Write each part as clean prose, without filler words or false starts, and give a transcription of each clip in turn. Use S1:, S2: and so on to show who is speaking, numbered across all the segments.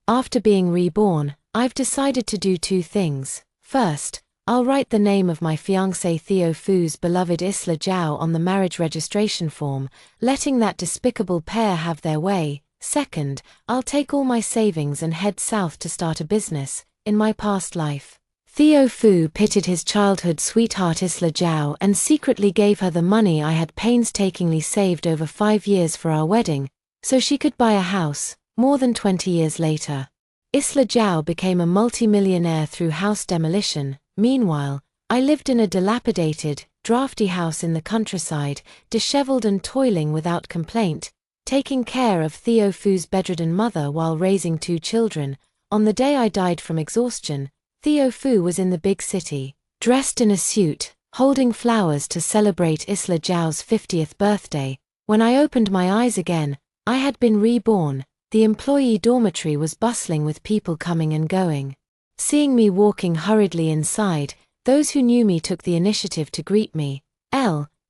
S1: After being reborn, I've decided to do two things. First, I'll write the name of my fiancé Theo Fu's beloved Isla Jiao on the marriage registration form, letting that despicable pair have their way. Second, I'll take all my savings and head south to start a business. In my past life, Theo Fu pitied his childhood sweetheart Isla Jiao and secretly gave her the money I had painstakingly saved over 5 years for our wedding, so she could buy a house. More than 20 years later, Isla Jiao became a multimillionaire through house demolition. Meanwhile, I lived in a dilapidated, drafty house in the countryside, disheveled and toiling without complaint, taking care of Theo Fu's bedridden mother while raising 2 children. On the day I died from exhaustion, Theo Fu was in the big city, dressed in a suit, holding flowers to celebrate Isla Jiao's 50th birthday. When I opened my eyes again, I had been reborn. The employee dormitory was bustling with people coming and going. Seeing me walking hurriedly inside, those who knew me took the initiative to greet me.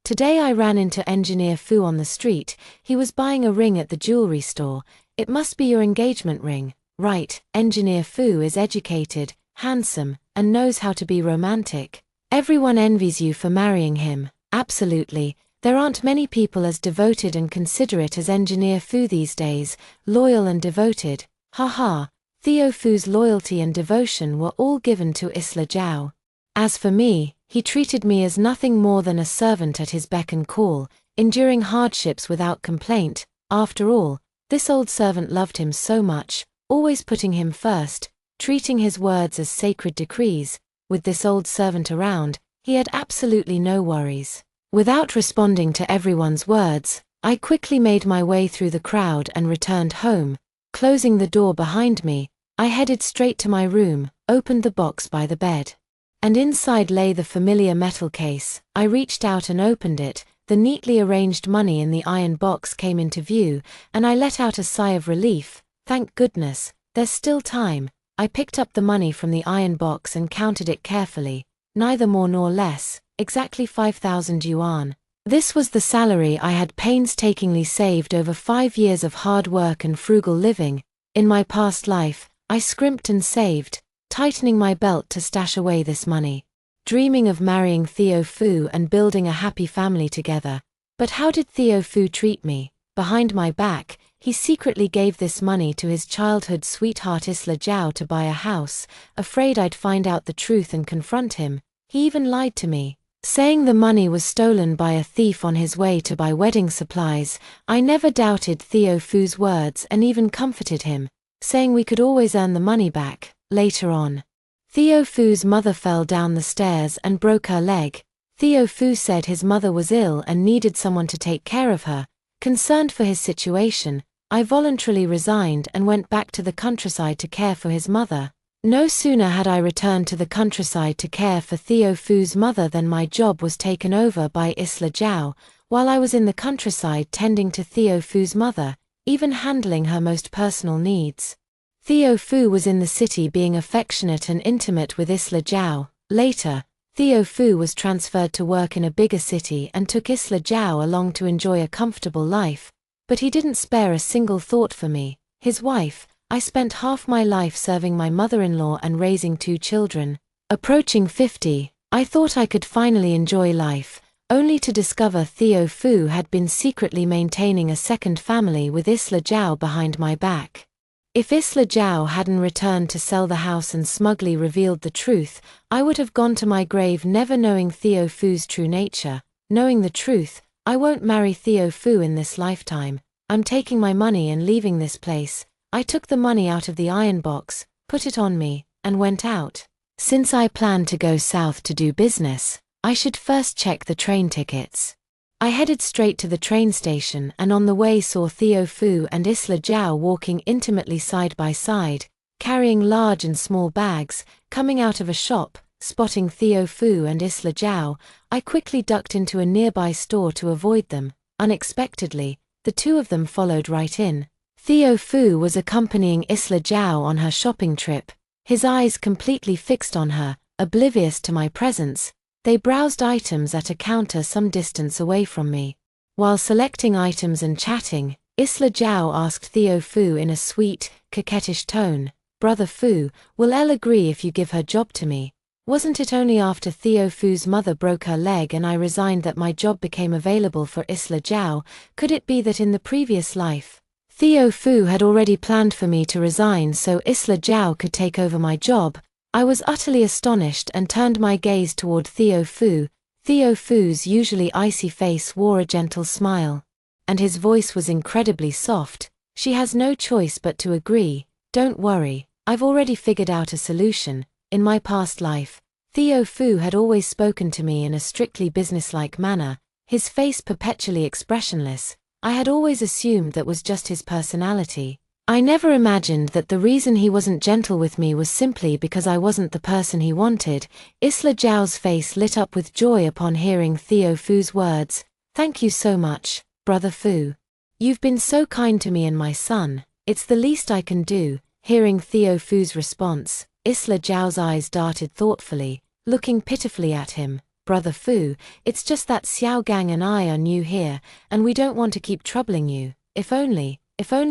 S1: Today I ran into Engineer Fu on the street. He was buying a ring at the jewelry store. It must be your engagement ring. Right, Engineer Fu is educated, handsome, and knows how to be romantic. Everyone envies you for marrying him. Absolutely. There aren't many people as devoted and considerate as Engineer Fu these days, loyal and devoted. Haha. Theo Fu's loyalty and devotion were all given to Isla Jiao. As for me, he treated me as nothing more than a servant at his beck and call, enduring hardships without complaint. After all, this old servant loved him so much, always putting him first, treating his words as sacred decrees. With this old servant around, he had absolutely no worries. Without responding to everyone's words, I quickly made my way through the crowd and returned home. Closing the door behind me, I headed straight to my room, opened the box by the bed. And inside lay the familiar metal case. I reached out and opened it. The neatly arranged money in the iron box came into view, and I let out a sigh of relief. Thank goodness, there's still time. I picked up the money from the iron box and counted it carefully. Neither more nor less, exactly 5,000 yuan. This was the salary I had painstakingly saved over 5 years of hard work and frugal living. In my past life, I scrimped and saved, tightening my belt to stash away this money, dreaming of marrying Theo Fu and building a happy family together. But how did Theo Fu treat me? Behind my back, he secretly gave this money to his childhood sweetheart Isla Jiao to buy a house, afraid I'd find out the truth and confront him. He even lied to me, saying the money was stolen by a thief on his way to buy wedding supplies. I never doubted Theo Fu's words and even comforted him, saying we could always earn the money back. Later on, Theo Fu's mother fell down the stairs and broke her leg. Theo Fu said his mother was ill and needed someone to take care of her. Concerned for his situation, I voluntarily resigned and went back to the countryside to care for his mother. No sooner had I returned to the countryside to care for Theo Fu's mother than my job was taken over by Isla Jiao. While I was in the countryside tending to Theo Fu's mother, even handling her most personal needs, Theo Fu was in the city being affectionate and intimate with Isla Jiao. Later, Theo Fu was transferred to work in a bigger city and took Isla Jiao along to enjoy a comfortable life. But he didn't spare a single thought for me, his wife. I spent half my life serving my mother-in-law and raising 2 children. Approaching 50, I thought I could finally enjoy life, only to discover Theo Fu had been secretly maintaining a second family with Isla Jiao behind my back. If Isla Jiao hadn't returned to sell the house and smugly revealed the truth, I would have gone to my grave never knowing Theo Fu's true nature. Knowing the truth, I won't marry Theo Fu in this lifetime. I'm taking my money and leaving this place. I took the money out of the iron box, put it on me, and went out. Since I planned to go south to do business, I should first check the train tickets. I headed straight to the train station and on the way saw Theo Fu and Isla Jiao walking intimately side by side, carrying large and small bags. Coming out of a shop, spotting Theo Fu and Isla Jiao, I quickly ducked into a nearby store to avoid them. Unexpectedly, the two of them followed right in. Theo Fu was accompanying Isla Jiao on her shopping trip, his eyes completely fixed on her, oblivious to my presence. They browsed items at a counter some distance away from me. While selecting items and chatting, Isla Zhao asked Theo Fu in a sweet, coquettish tone. Brother Fu, will Elle agree if you give her job to me? Wasn't it only after Theo Fu's mother broke her leg and I resigned that my job became available for Isla Zhao? Could it be that in the previous life, Theo Fu had already planned for me to resign so Isla Zhao could take over my job? I was utterly astonished and turned my gaze toward Theo Fu. Theo Fu's usually icy face wore a gentle smile, and his voice was incredibly soft. She has no choice but to agree. Don't worry, I've already figured out a solution. In my past life, Theo Fu had always spoken to me in a strictly businesslike manner, his face perpetually expressionless. I had always assumed that was just his personality. I never imagined that the reason he wasn't gentle with me was simply because I wasn't the person he wanted. Isla Zhao's face lit up with joy upon hearing Theo Fu's words. Thank you so much, Brother Fu. You've been so kind to me and my son. It's the least I can do. Hearing Theo Fu's response, Isla Zhao's eyes darted thoughtfully, looking pitifully at him. Brother Fu, it's just that Xiao Gang and I are new here, and we don't want to keep troubling you. If only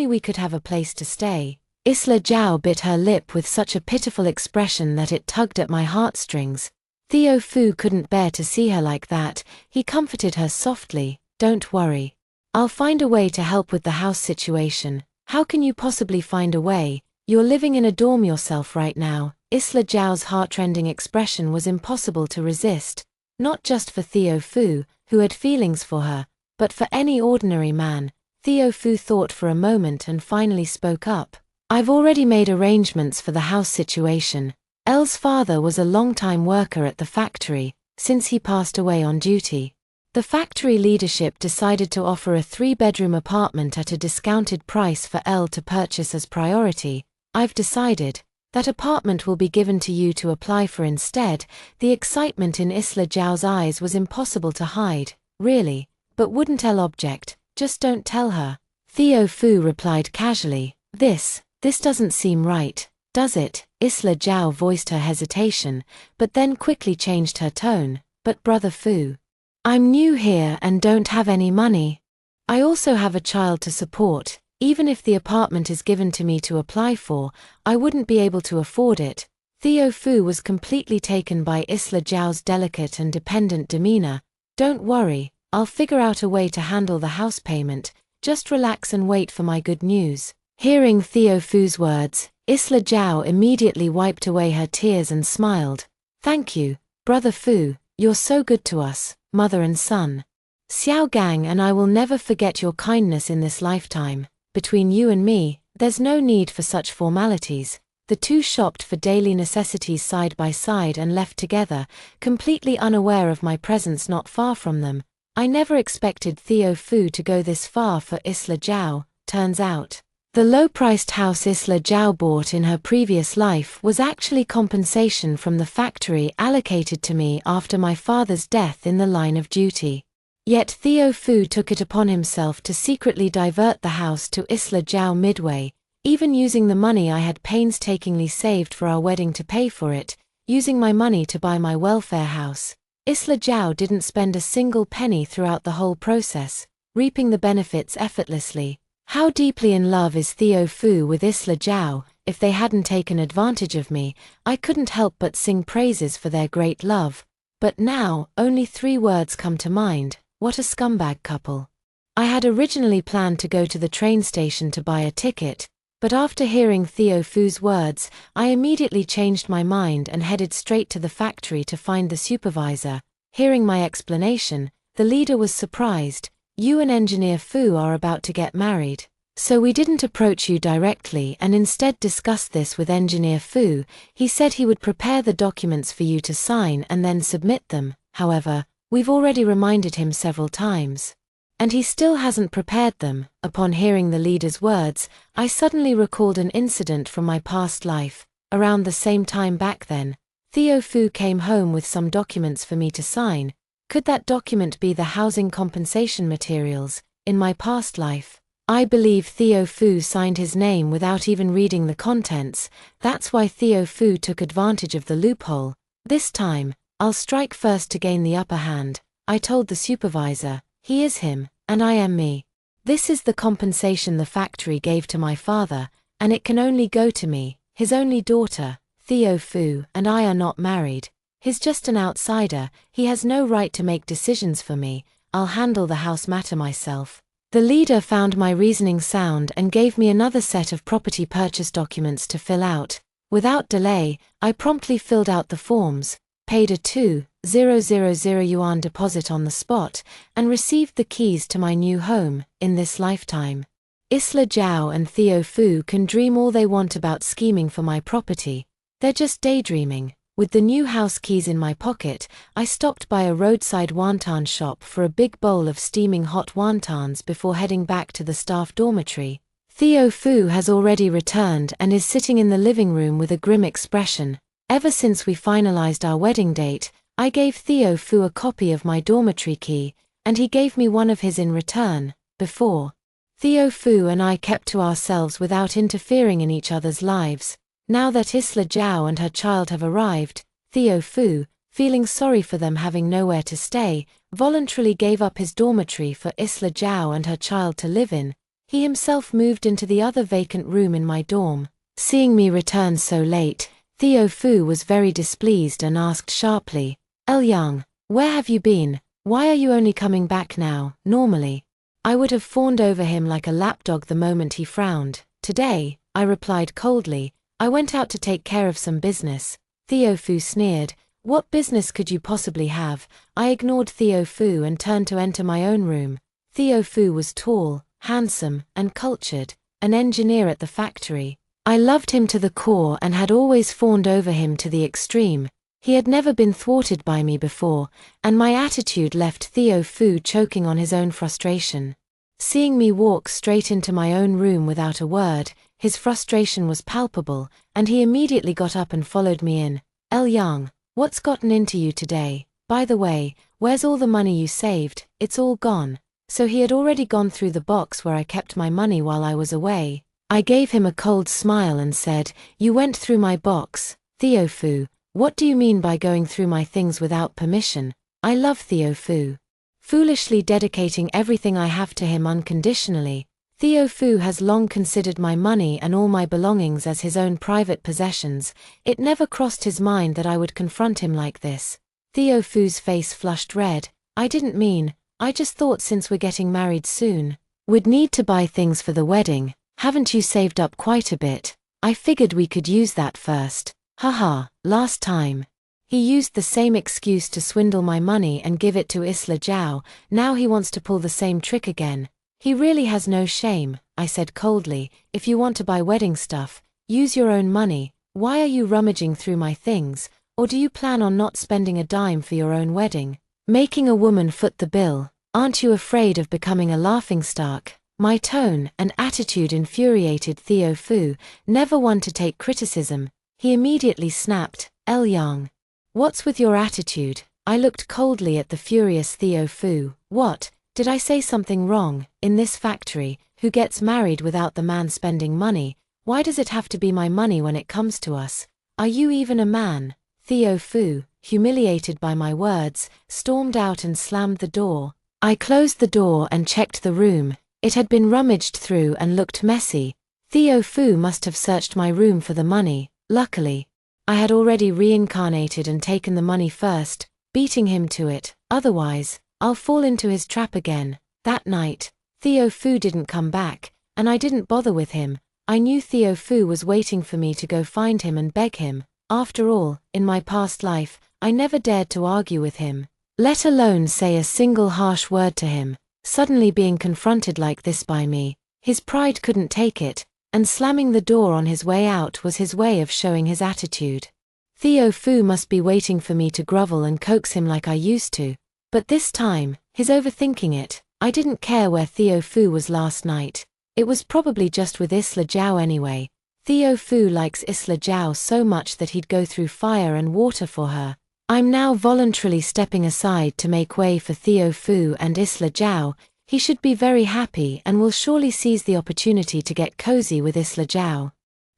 S1: we could have a place to stay. Isla Zhao bit her lip with such a pitiful expression that it tugged at my heartstrings. Theo Fu couldn't bear to see her like that. He comforted her softly. Don't worry. I'll find a way to help with the house situation. How can you possibly find a way? You're living in a dorm yourself right now. Isla Zhao's heartrending expression was impossible to resist, not just for Theo Fu, who had feelings for her, but for any ordinary man. Theo Fu thought for a moment and finally spoke up. I've already made arrangements for the house situation. Elle's father was a long-time worker at the factory, since he passed away on duty. The factory leadership decided to offer a 3-bedroom apartment at a discounted price for Elle to purchase as priority. I've decided that apartment will be given to you to apply for instead. The excitement in Isla Zhao's eyes was impossible to hide. Really? But wouldn't Elle object? Just don't tell her. Theo Fu replied casually. This doesn't seem right, does it? Isla Zhao voiced her hesitation, but then quickly changed her tone. But Brother Fu, I'm new here and don't have any money. I also have a child to support. Even if the apartment is given to me to apply for, I wouldn't be able to afford it. Theo Fu was completely taken by Isla Zhao's delicate and dependent demeanor. Don't worry, I'll figure out a way to handle the house payment. Just relax and wait for my good news. Hearing Theo Fu's words, Isla Zhao immediately wiped away her tears and smiled. Thank you, Brother Fu, you're so good to us, mother and son. Xiao Gang and I will never forget your kindness in this lifetime. Between you and me, there's no need for such formalities. The two shopped for daily necessities side by side and left together, completely unaware of my presence not far from them. I never expected Theo Fu to go this far for Isla Zhao. Turns out, the low-priced house Isla Zhao bought in her previous life was actually compensation from the factory allocated to me after my father's death in the line of duty. Yet Theo Fu took it upon himself to secretly divert the house to Isla Zhao midway, even using the money I had painstakingly saved for our wedding to pay for it, using my money to buy my welfare house. Isla Zhao didn't spend a single penny throughout the whole process, reaping the benefits effortlessly. How deeply in love is Theo Fu with Isla Zhao? If they hadn't taken advantage of me, I couldn't help but sing praises for their great love. But now, only 3 words come to mind. What a scumbag couple. I had originally planned to go to the train station to buy a ticket, but after hearing Theo Fu's words, I immediately changed my mind and headed straight to the factory to find the supervisor. Hearing my explanation, the leader was surprised. You and Engineer Fu are about to get married, so we didn't approach you directly and instead discussed this with Engineer Fu. He said he would prepare the documents for you to sign and then submit them. However, we've already reminded him several times, and he still hasn't prepared them. Upon hearing the leader's words, I suddenly recalled an incident from my past life. Around the same time back then, Theo Fu came home with some documents for me to sign. Could that document be the housing compensation materials? In my past life, I believe Theo Fu signed his name without even reading the contents. That's why Theo Fu took advantage of the loophole. This time, I'll strike first to gain the upper hand. I told the supervisor, he is him, and I am me. This is the compensation the factory gave to my father, and it can only go to me, his only daughter. Theo Fu and I are not married. He's just an outsider, he has no right to make decisions for me. I'll handle the house matter myself. The leader found my reasoning sound and gave me another set of property purchase documents to fill out. Without delay, I promptly filled out the forms, paid a 2,000 yuan deposit on the spot, and received the keys to my new home, in this lifetime. Isla Zhao and Theo Fu can dream all they want about scheming for my property. They're just daydreaming. With the new house keys in my pocket, I stopped by a roadside wonton shop for a big bowl of steaming hot wontons before heading back to the staff dormitory. Theo Fu has already returned and is sitting in the living room with a grim expression. Ever since we finalized our wedding date, I gave Theo Fu a copy of my dormitory key, and he gave me one of his in return. Before, Theo Fu and I kept to ourselves without interfering in each other's lives. Now that Isla Zhao and her child have arrived, Theo Fu, feeling sorry for them having nowhere to stay, voluntarily gave up his dormitory for Isla Zhao and her child to live in. He himself moved into the other vacant room in my dorm. Seeing me return so late, Theo Fu was very displeased and asked sharply, Yang, where have you been? Why are you only coming back now? Normally, I would have fawned over him like a lapdog the moment he frowned. Today, I replied coldly, I went out to take care of some business. Theo Fu sneered, what business could you possibly have? I ignored Theo Fu and turned to enter my own room. Theo Fu was tall, handsome, and cultured, an engineer at the factory. I loved him to the core and had always fawned over him to the extreme. He had never been thwarted by me before, and my attitude left Theo Fu choking on his own frustration. Seeing me walk straight into my own room without a word, his frustration was palpable, and he immediately got up and followed me in. Yang, what's gotten into you today? By the way, where's all the money you saved? It's all gone. So he had already gone through the box where I kept my money while I was away. I gave him a cold smile and said, you went through my box? Theo Fu, what do you mean by going through my things without permission? I love Theo Fu. Foolishly dedicating everything I have to him unconditionally, Theo Fu has long considered my money and all my belongings as his own private possessions. It never crossed his mind that I would confront him like this. Theo Fu's face flushed red. I didn't mean, I just thought since we're getting married soon, we'd need to buy things for the wedding. Haven't you saved up quite a bit? I figured we could use that first. Haha, last time he used the same excuse to swindle my money and give it to Isla Zhao. Now he wants to pull the same trick again. He really has no shame, I said coldly. If you want to buy wedding stuff, use your own money. Why are you rummaging through my things? Or do you plan on not spending a dime for your own wedding? Making a woman foot the bill? Aren't you afraid of becoming a laughingstock? My tone and attitude infuriated Theo Fu, never one to take criticism. He immediately snapped, Yang, what's with your attitude? I looked coldly at the furious Theo Fu. What? Did I say something wrong? In this factory, who gets married without the man spending money? Why does it have to be my money when it comes to us? Are you even a man? Theo Fu, humiliated by my words, stormed out and slammed the door. I closed the door and checked the room. It had been rummaged through and looked messy. Theo Fu must have searched my room for the money. Luckily, I had already reincarnated and taken the money first, beating him to it. Otherwise, I'll fall into his trap again. That night, Theo Fu didn't come back, and I didn't bother with him. I knew Theo Fu was waiting for me to go find him and beg him. After all, in my past life, I never dared to argue with him, let alone say a single harsh word to him. Suddenly being confronted like this by me, his pride couldn't take it, and slamming the door on his way out was his way of showing his attitude. Theo Fu must be waiting for me to grovel and coax him like I used to. But this time, he's overthinking it. I didn't care where Theo Fu was last night. It was probably just with Isla Zhao anyway. Theo Fu likes Isla Zhao so much that he'd go through fire and water for her. I'm now voluntarily stepping aside to make way for Theo Fu and Isla Zhao. He should be very happy and will surely seize the opportunity to get cozy with Isla Zhao.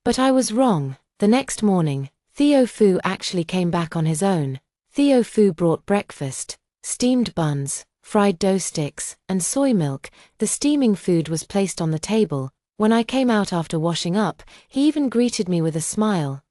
S1: But I was wrong. The next morning, Theo Fu actually came back on his own. Theo Fu brought breakfast, steamed buns, fried dough sticks, and soy milk. The steaming food was placed on the table. When I came out after washing up, he even greeted me with a smile.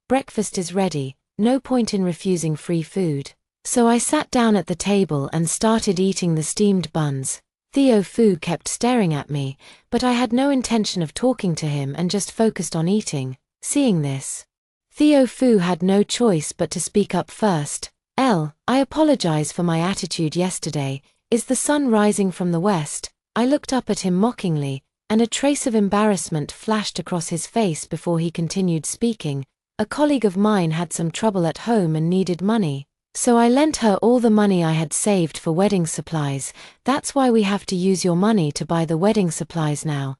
S1: Breakfast is ready, no point in refusing free food. So I sat down at the table and started eating the steamed buns. Theo Fu kept staring at me, but I had no intention of talking to him and just focused on eating. Seeing this, Theo Fu had no choice but to speak up first. I apologize for my attitude yesterday. Is the sun rising from the west? I looked up at him mockingly, and a trace of embarrassment flashed across his face before he continued speaking. A colleague of mine had some trouble at home and needed money. So I lent her all the money I had saved for wedding supplies. That's why we have to use your money to buy the wedding supplies now.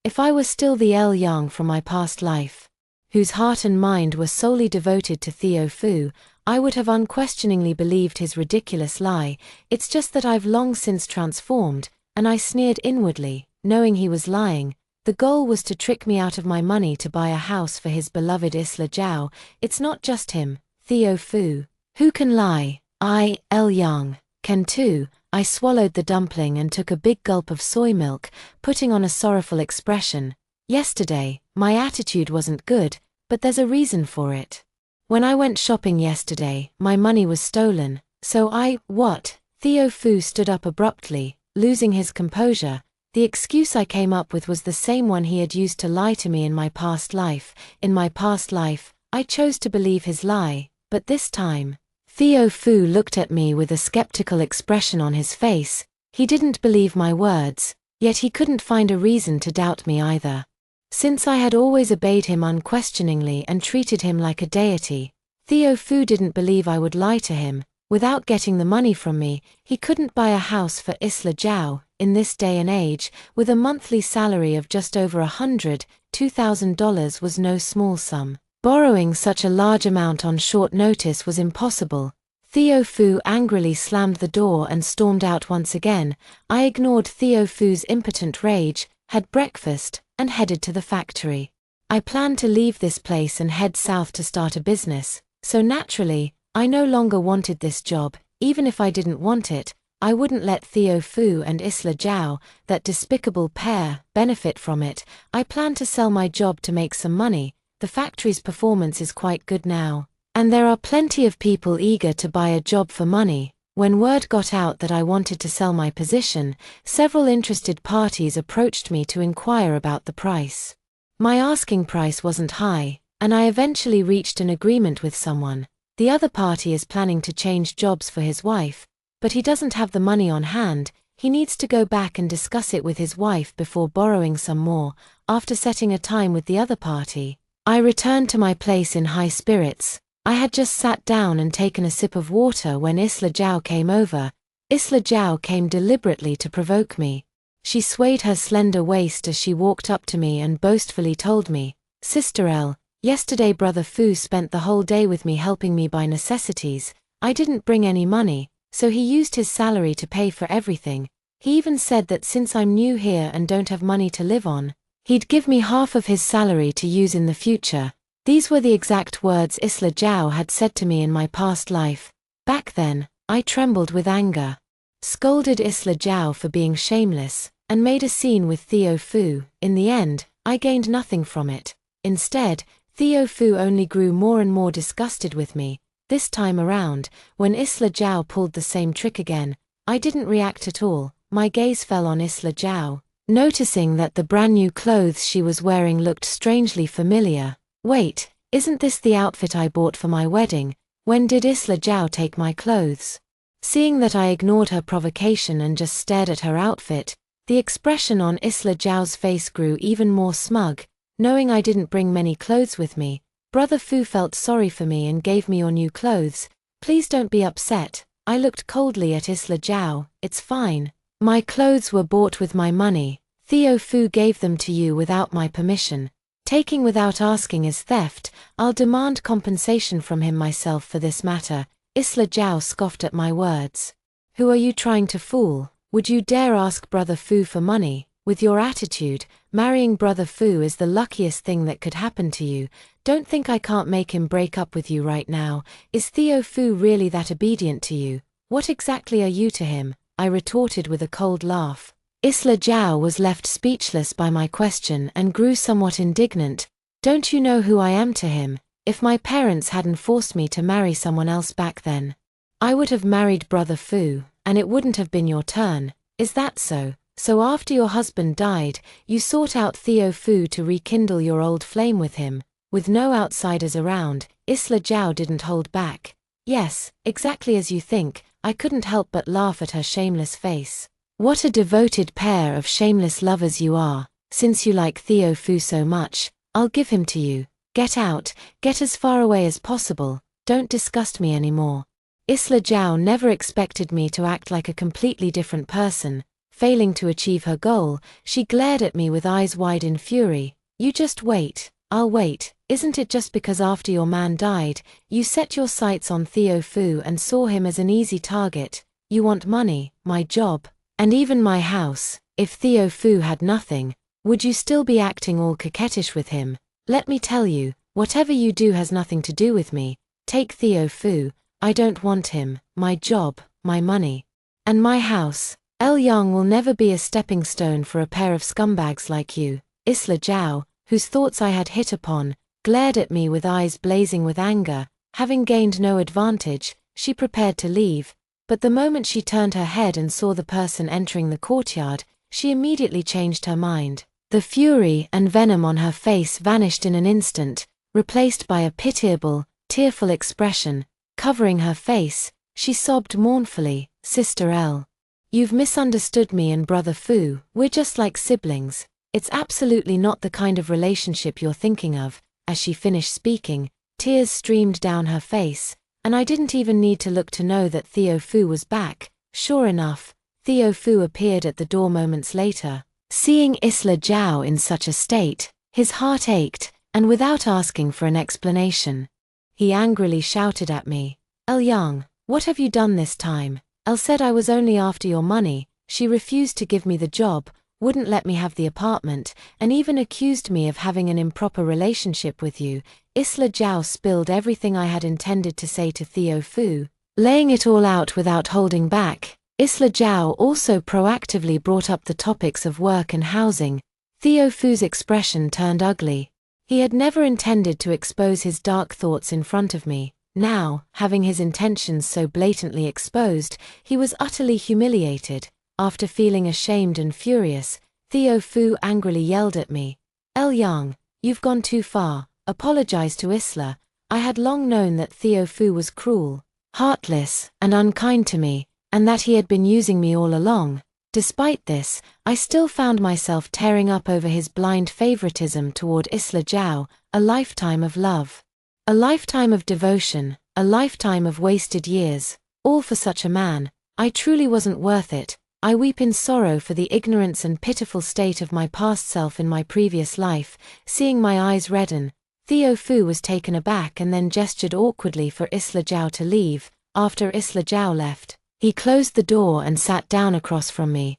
S1: If I was still the El Yang from my past life, whose heart and mind were solely devoted to Theo Fu, I would have unquestioningly believed his ridiculous lie. It's just that I've long since transformed, and I sneered inwardly, knowing he was lying. The goal was to trick me out of my money to buy a house for his beloved Isla Jiao. It's not just him, Theo Fu, who can lie. I, El Yang, can too. I swallowed the dumpling and took a big gulp of soy milk, putting on a sorrowful expression. Yesterday, my attitude wasn't good, but there's a reason for it. When I went shopping yesterday, my money was stolen, so What? Theo Fu stood up abruptly, losing his composure. The excuse I came up with was the same one he had used to lie to me in my past life. In my past life, I chose to believe his lie, but this time, Theo Fu looked at me with a skeptical expression on his face. He didn't believe my words, yet he couldn't find a reason to doubt me either. Since I had always obeyed him unquestioningly and treated him like a deity, Theo Fu didn't believe I would lie to him. Without getting the money from me, he couldn't buy a house for Isla Jiao. In this day and age, with a monthly salary of just over $2,000 was no small sum. Borrowing such a large amount on short notice was impossible. Theo Fu angrily slammed the door and stormed out once again. I ignored Theo Fu's impotent rage, had breakfast, and headed to the factory. I planned to leave this place and head south to start a business, so naturally, I no longer wanted this job. Even if I didn't want it, I wouldn't let Theo Fu and Isla Jiao, that despicable pair, benefit from it. I planned to sell my job to make some money. The factory's performance is quite good now, and there are plenty of people eager to buy a job for money. When word got out that I wanted to sell my position, several interested parties approached me to inquire about the price. My asking price wasn't high, and I eventually reached an agreement with someone. The other party is planning to change jobs for his wife, but he doesn't have the money on hand. He needs to go back and discuss it with his wife before borrowing some more. After setting a time with the other party, I returned to my place in high spirits. I had just sat down and taken a sip of water when Isla Jiao came over. Isla Jiao came deliberately to provoke me. She swayed her slender waist as she walked up to me and boastfully told me, "Sister L, yesterday Brother Fu spent the whole day with me helping me buy necessities. I didn't bring any money, so he used his salary to pay for everything. He even said that since I'm new here and don't have money to live on, he'd give me half of his salary to use in the future." These were the exact words Isla Jiao had said to me in my past life. Back then, I trembled with anger, scolded Isla Jiao for being shameless, and made a scene with Theo Fu. In the end, I gained nothing from it. Instead, Theo Fu only grew more and more disgusted with me. This time around, when Isla Jiao pulled the same trick again, I didn't react at all. My gaze fell on Isla Jiao, noticing that the brand new clothes she was wearing looked strangely familiar. Wait, isn't this the outfit I bought for my wedding? When did Isla Jiao take my clothes? Seeing that I ignored her provocation and just stared at her outfit, the expression on Isla Jiao's face grew even more smug. Knowing I didn't bring many clothes with me, Brother Fu felt sorry for me and gave me your new clothes. Please don't be upset. I looked coldly at Isla Jiao. It's fine. My clothes were bought with my money. Theo Fu gave them to you without my permission. Taking without asking is theft. I'll demand compensation from him myself for this matter. Isla Jiao scoffed at my words. Who are you trying to fool? Would you dare ask Brother Fu for money? With your attitude, marrying Brother Fu is the luckiest thing that could happen to you. Don't think I can't make him break up with you right now. Is Theo Fu really that obedient to you? What exactly are you to him? I retorted with a cold laugh. Isla Zhao was left speechless by my question and grew somewhat indignant. Don't you know who I am to him? If my parents hadn't forced me to marry someone else back then, I would have married Brother Fu, and it wouldn't have been your turn. Is that so? So after your husband died, you sought out Theo Fu to rekindle your old flame with him, with no outsiders around. Isla Zhao didn't hold back. Yes, exactly as you think. I couldn't help but laugh at her shameless face. What a devoted pair of shameless lovers you are. Since you like Theo Fu so much, I'll give him to you. Get out, get as far away as possible, don't disgust me anymore. Isla Zhao never expected me to act like a completely different person. Failing to achieve her goal, she glared at me with eyes wide in fury. You just wait, I'll wait. Isn't it just because after your man died, you set your sights on Theo Fu and saw him as an easy target? You want money, my job, and even my house. If Theo Fu had nothing, would you still be acting all coquettish with him? Let me tell you, whatever you do has nothing to do with me. Take Theo Fu, I don't want him, my job, my money, and my house. Yang will never be a stepping stone for a pair of scumbags like you. Isla Zhao, whose thoughts I had hit upon, glared at me with eyes blazing with anger. Having gained no advantage, she prepared to leave, but the moment she turned her head and saw the person entering the courtyard, she immediately changed her mind. The fury and venom on her face vanished in an instant, replaced by a pitiable, tearful expression. Covering her face, she sobbed mournfully, Sister L. You've misunderstood me and Brother Fu. We're just like siblings. It's absolutely not the kind of relationship you're thinking of. As she finished speaking, tears streamed down her face, and I didn't even need to look to know that Theo Fu was back. Sure enough, Theo Fu appeared at the door moments later. Seeing Isla Zhao in such a state, his heart ached, and without asking for an explanation, he angrily shouted at me. Yang, what have you done this time? Elle said I was only after your money. She refused to give me the job, wouldn't let me have the apartment, and even accused me of having an improper relationship with you. Isla Zhao spilled everything I had intended to say to Theo Fu, laying it all out without holding back. Isla Zhao also proactively brought up the topics of work and housing. Theo Fu's expression turned ugly. He had never intended to expose his dark thoughts in front of me. Now, having his intentions so blatantly exposed, he was utterly humiliated. After feeling ashamed and furious, Theo Fu angrily yelled at me. Yang, you've gone too far. Apologize to Isla. I had long known that Theo Fu was cruel, heartless, and unkind to me, and that he had been using me all along. Despite this, I still found myself tearing up over his blind favoritism toward Isla Zhao. A lifetime of love, a lifetime of devotion, a lifetime of wasted years, all for such a man. I truly wasn't worth it. I weep in sorrow for the ignorance and pitiful state of my past self in my previous life. Seeing my eyes redden, Theo Fu was taken aback and then gestured awkwardly for Isla Zhao to leave. After Isla Zhao left, he closed the door and sat down across from me.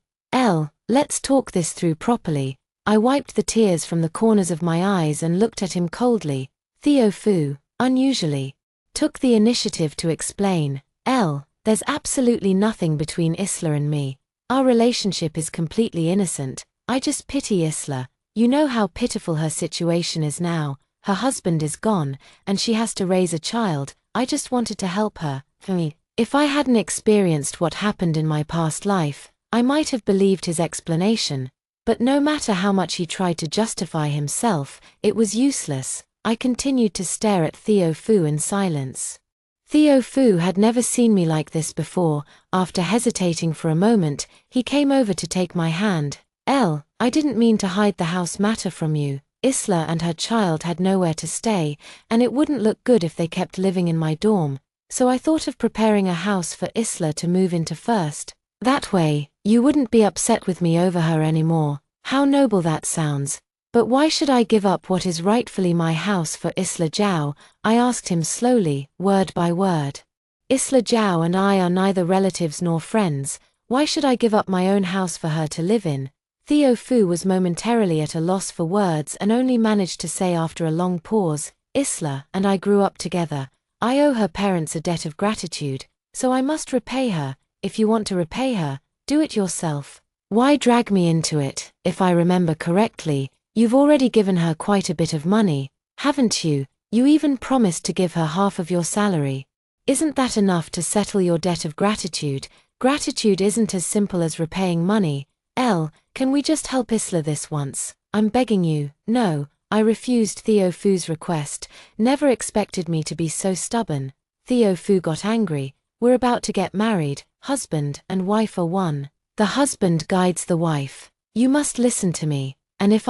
S1: Let's talk this through properly. I wiped the tears from the corners of my eyes and looked at him coldly. Theo Fu, unusually, took the initiative to explain. There's absolutely nothing between Isla and me. Our relationship is completely innocent. I just pity Isla. You know how pitiful her situation is now. Her husband is gone, and she has to raise a child. I just wanted to help her. If I hadn't experienced what happened in my past life, I might have believed his explanation. But no matter how much he tried to justify himself, it was useless. I continued to stare at Theo Fu in silence. Theo Fu had never seen me like this before. After hesitating for a moment, he came over to take my hand. I didn't mean to hide the house matter from you. Isla and her child had nowhere to stay, and it wouldn't look good if they kept living in my dorm. So I thought of preparing a house for Isla to move into first. That way, you wouldn't be upset with me over her anymore. How noble that sounds. But why should I give up what is rightfully my house for Isla Zhao? I asked him slowly, word by word. Isla Zhao and I are neither relatives nor friends. Why should I give up my own house for her to live in? Theo Fu was momentarily at a loss for words and only managed to say after a long pause, Isla and I grew up together. I owe her parents a debt of gratitude. so I must repay her. If you want to repay her, do it yourself. Why drag me into it? If I remember correctly, you've already given her quite a bit of money, haven't you? You even promised to give her half of your salary. Isn't that enough to settle your debt of gratitude? Gratitude isn't as simple as repaying money. Elle, can we just help Isla this once? I'm begging you. No, I refused Theo Fu's request. Never expected me to be so stubborn. Theo Fu got angry. We're about to get married. Husband and wife are one. The husband guides the wife. You must listen to me. And if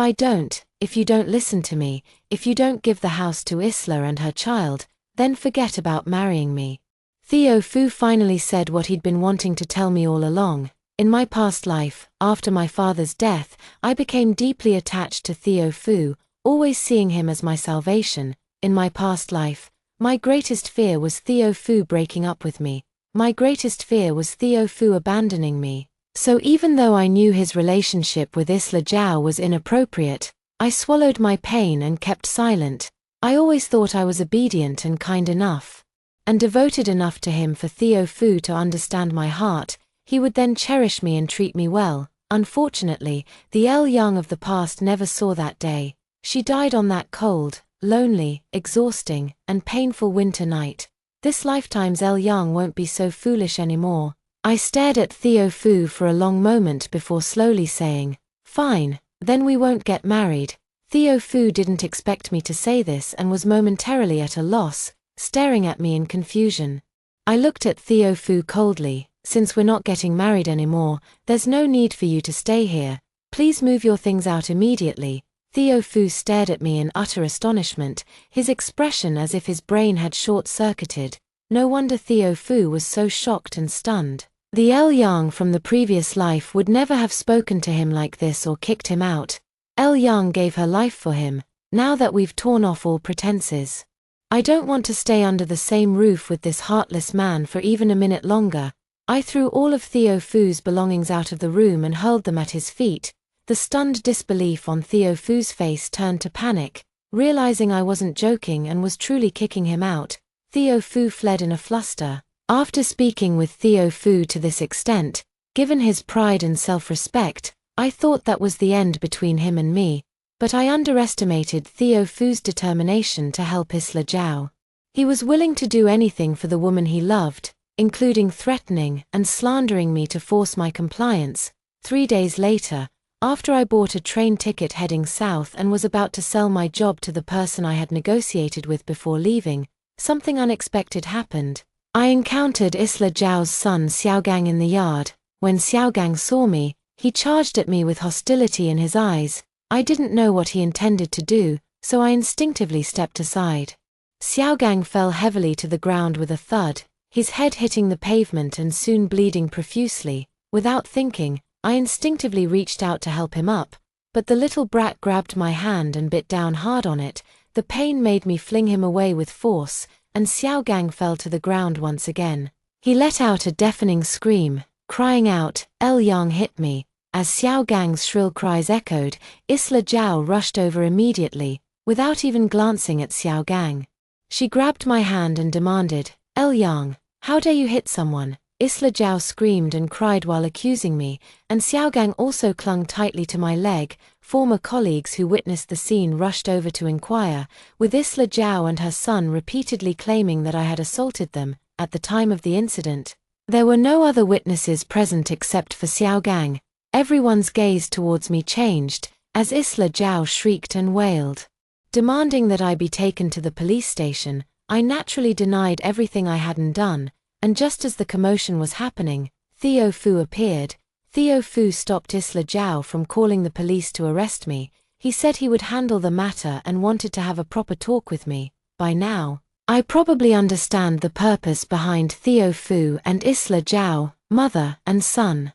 S1: you don't listen to me, if you don't give the house to Isla and her child, then forget about marrying me. Theo Fu finally said what he'd been wanting to tell me all along. In my past life, after my father's death, I became deeply attached to Theo Fu, always seeing him as my salvation. In my past life, my greatest fear was Theo Fu breaking up with me. My greatest fear was Theo Fu abandoning me. So even though I knew his relationship with Isla Zhao was inappropriate, I swallowed my pain and kept silent. I always thought I was obedient and kind enough, and devoted enough to him for Theo Fu to understand my heart. He would then cherish me and treat me well. Unfortunately, the Elle Young of the past never saw that day. She died on that cold, lonely, exhausting, and painful winter night. This lifetime's Elle Young won't be so foolish anymore. I stared at Theo Fu for a long moment before slowly saying, "Fine, then we won't get married." Theo Fu didn't expect me to say this and was momentarily at a loss, staring at me in confusion. I looked at Theo Fu coldly. "Since we're not getting married anymore, there's no need for you to stay here. Please move your things out immediately." Theo Fu stared at me in utter astonishment, his expression as if his brain had short-circuited. No wonder Theo Fu was so shocked and stunned. The Elle Young from the previous life would never have spoken to him like this or kicked him out. Elle Young gave her life for him. Now that we've torn off all pretenses, I don't want to stay under the same roof with this heartless man for even a minute longer. I threw all of Theo Fu's belongings out of the room and hurled them at his feet. The stunned disbelief on Theo Fu's face turned to panic. Realizing I wasn't joking and was truly kicking him out, Theo Fu fled in a fluster. After speaking with Theo Fu to this extent, given his pride and self-respect, I thought that was the end between him and me. But I underestimated Theo Fu's determination to help Isla Zhao. He was willing to do anything for the woman he loved, including threatening and slandering me to force my compliance. 3 days later, after I bought a train ticket heading south and was about to sell my job to the person I had negotiated with before leaving, something unexpected happened. I encountered Isla Zhao's son Xiaogang in the yard. When Xiaogang saw me, he charged at me with hostility in his eyes. I didn't know what he intended to do, so I instinctively stepped aside. Xiaogang fell heavily to the ground with a thud, his head hitting the pavement and soon bleeding profusely. Without thinking, I instinctively reached out to help him up, but the little brat grabbed my hand and bit down hard on it. The pain made me fling him away with force, and Xiaogang fell to the ground once again. He let out a deafening scream, crying out, "Elle Young hit me." As Xiaogang's shrill cries echoed, Isla Zhao rushed over immediately, without even glancing at Xiaogang. She grabbed my hand and demanded, "Elle Young, how dare you hit someone?" Isla Zhao screamed and cried while accusing me, and Xiaogang also clung tightly to my leg. Former colleagues who witnessed the scene rushed over to inquire, with Isla Zhao and her son repeatedly claiming that I had assaulted them. At the time of the incident, there were no other witnesses present except for Xiaogang. Everyone's gaze towards me changed, as Isla Zhao shrieked and wailed, demanding that I be taken to the police station. I naturally denied everything I hadn't done, and just as the commotion was happening, Theo Fu appeared. Theo Fu stopped Isla Zhao from calling the police to arrest me. He said he would handle the matter and wanted to have a proper talk with me. By now, I probably understand the purpose behind Theo Fu and Isla Zhao, mother and son,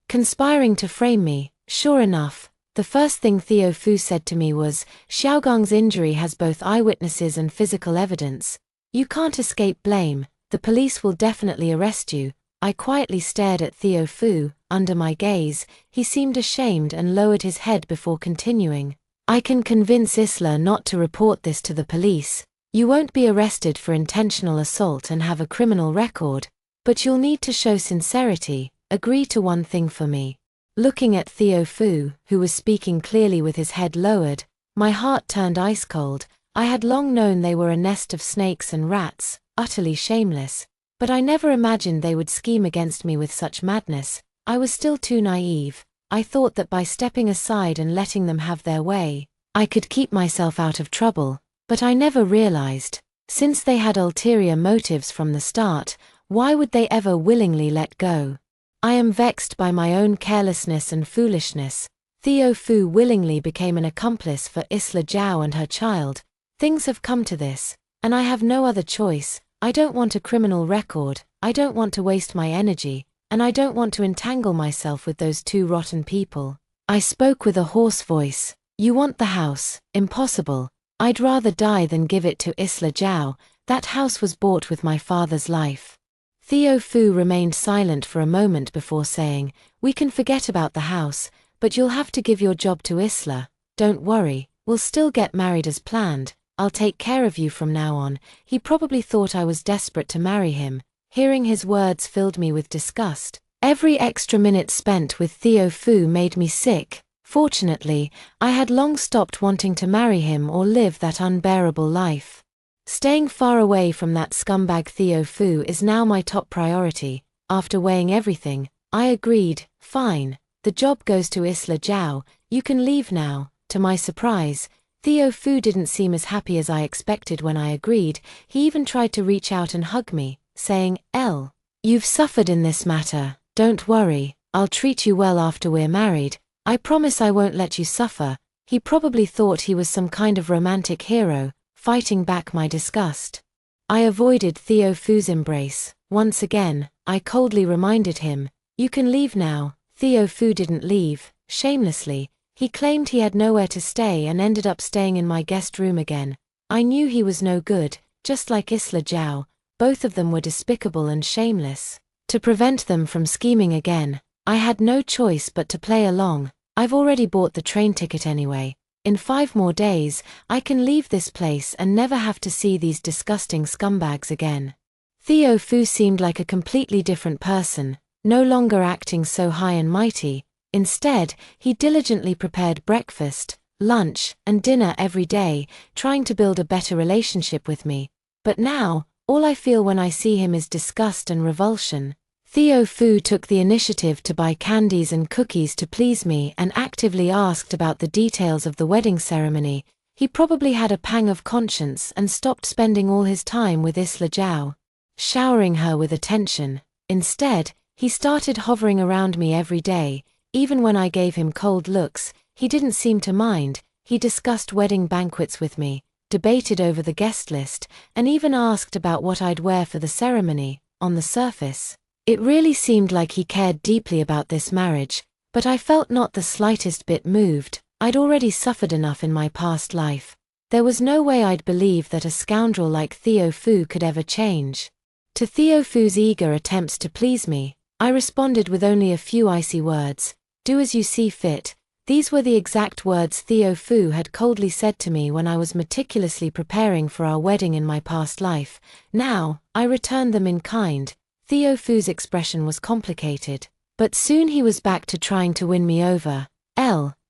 S1: conspiring to frame me. Sure enough, the first thing Theo Fu said to me was, "Xiaogang's injury has both eyewitnesses and physical evidence. You can't escape blame. The police will definitely arrest you." I quietly stared at Theo Fu. Under my gaze, he seemed ashamed and lowered his head before continuing, "I can convince Isla not to report this to the police. You won't be arrested for intentional assault and have a criminal record." But you'll need to show sincerity, agree to one thing for me. Looking at Theo Fu, who was speaking clearly with his head lowered, my heart turned ice cold. I had long known they were a nest of snakes and rats, utterly shameless, but I never imagined they would scheme against me with such madness. I was still too naive. I thought that by stepping aside and letting them have their way, I could keep myself out of trouble, but I never realized, since they had ulterior motives from the start, why would they ever willingly let go? I am vexed by my own carelessness and foolishness. Theo Fu willingly became an accomplice for Isla Zhao and her child. Things have come to this, and I have no other choice. I don't want a criminal record, I don't want to waste my energy, and I don't want to entangle myself with those two rotten people. I spoke with a hoarse voice. You want the house? Impossible. I'd rather die than give it to Isla Zhao. That house was bought with my father's life. Theo Fu remained silent for a moment before saying, we can forget about the house, but you'll have to give your job to Isla. Don't worry, we'll still get married as planned. I'll take care of you from now on. He probably thought I was desperate to marry him. Hearing his words filled me with disgust. Every extra minute spent with Theo Fu made me sick. Fortunately, I had long stopped wanting to marry him or live that unbearable life. Staying far away from that scumbag Theo Fu is now my top priority. After weighing everything, I agreed. Fine, the job goes to Isla Zhao. You can leave now. To my surprise, Theo Fu didn't seem as happy as I expected when I agreed. He even tried to reach out and hug me, saying, You've suffered in this matter. Don't worry, I'll treat you well after we're married. I promise I won't let you suffer. He probably thought he was some kind of romantic hero, fighting back my disgust. I avoided Theo Fu's embrace. Once again, I coldly reminded him, you can leave now. Theo Fu didn't leave. Shamelessly, he claimed he had nowhere to stay and ended up staying in my guest room again. I knew he was no good, just like Isla Zhao. Both of them were despicable and shameless. To prevent them from scheming again, I had no choice but to play along. I've already bought the train ticket anyway. In 5 more days, I can leave this place and never have to see these disgusting scumbags again. Theo Fu seemed like a completely different person, no longer acting so high and mighty. Instead, he diligently prepared breakfast, lunch, and dinner every day, trying to build a better relationship with me. But now, all I feel when I see him is disgust and revulsion. Theo Fu took the initiative to buy candies and cookies to please me and actively asked about the details of the wedding ceremony. He probably had a pang of conscience and stopped spending all his time with Isla Zhao, showering her with attention. Instead, he started hovering around me every day. Even when I gave him cold looks, he didn't seem to mind. He discussed wedding banquets with me, debated over the guest list, and even asked about what I'd wear for the ceremony. On the surface, it really seemed like he cared deeply about this marriage, but I felt not the slightest bit moved. I'd already suffered enough in my past life. There was no way I'd believe that a scoundrel like Theo Fu could ever change. To Theo Fu's eager attempts to please me, I responded with only a few icy words. Do as you see fit. These were the exact words Theo Fu had coldly said to me when I was meticulously preparing for our wedding in my past life. Now, I returned them in kind. Theo Fu's expression was complicated, but soon he was back to trying to win me over.